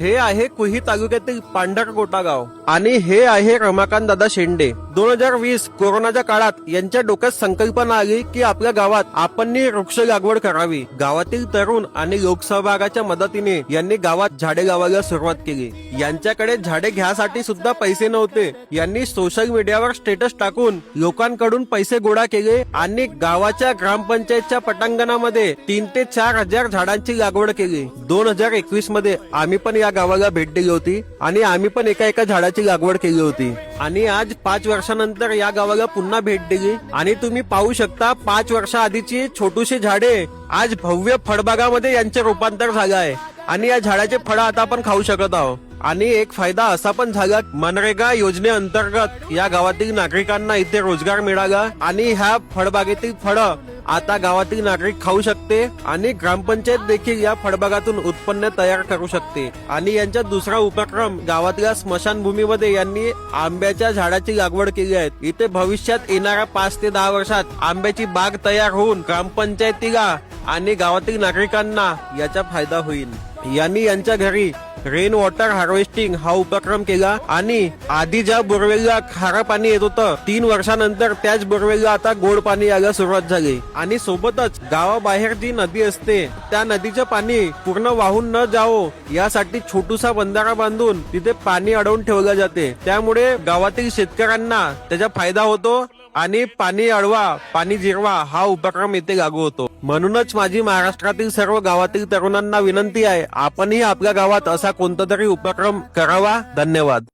हे आहे कुही तालुक्यातील पांढरकोटा गाव आणि हे आहे रमाकांत दादा शेंडे. 2020 कोरोनाच्या काळात यांच्या डोक्यात संकल्पना आली की आपल्या गावात आपण वृक्ष लागवड करावी. गावातील तरुण आणि लोकसहभागाच्या मदतीने यांनी गावात झाडे लावायला सुरुवात केली. यांच्याकडे झाडे घ्यासाठी सुद्धा पैसे नव्हते. यांनी सोशल मीडियावर स्टेटस टाकून लोकांकडून पैसे गोळा केले आणि गावाच्या ग्रामपंचायतच्या पटांगणामध्ये 3 ते 4 हजार झाडांची लागवड केली. 2021 मध्ये आम्ही पण या गावाला भेट दिली होती आणि आम्ही पण एका झाडाची लागवड केली होती आणि आज 5 वर्षानंतर या गावाला पुन्हा भेट दिली आणि तुम्ही पाहू शकता 5 वर्षा आधीची छोटीशी झाडे आज भव्य फळबागामध्ये यांचे रूपांतर झालं आहे आणि या झाडाचे फळ आता आपण खाऊ शकत आहोत. आणि एक फायदा असा पण झाला, मनरेगा योजनेअंतर्गत या गावातील नागरिकांना इथे रोजगार मिळाला आणि ह्या फळबागेतील फळं आता गावातील नागरिक खाऊ शकते आणि ग्रामपंचायत देखील या फळबागातून उत्पन्न तयार करू शकते. आणि यांचा दुसरा उपक्रम गावातल्या स्मशानभूमीमध्ये यांनी आंब्याच्या झाडाची लागवड केली आहे. इथे भविष्यात येणाऱ्या 5 ते 10 वर्षात आंब्याची बाग तयार होऊन ग्रामपंचायतीला आणि गावातील नागरिकांना याचा फायदा होईल. यांनी यांच्या घरी रेन वॉटर हार्वेस्टिंग हा उपक्रम केला आणि आधी ज्या बोरवेलला खारं पाणी येत होतं 3 वर्षानंतर त्याच बोरवेलला आता गोड पाणी यायला सुरुवात झाली. आणि सोबतच गावाबाहेर जी नदी असते त्या नदीचं पाणी पूर्ण वाहून न जावो यासाठी छोटूसा बंधारा बांधून तिथे पाणी अडवून ठेवलं जाते. त्यामुळे गावातील शेतकऱ्यांना त्याचा फायदा होतो आणि पाणी अडवा पाणी जिरवा हा उपक्रम इथे लागू होतो. म्हणूनच माझी महाराष्ट्रातील सर्व गावातील तरुणांना विनंती आहे, आपणही आपल्या गावात असा कोणता तरी उपक्रम करावा. धन्यवाद.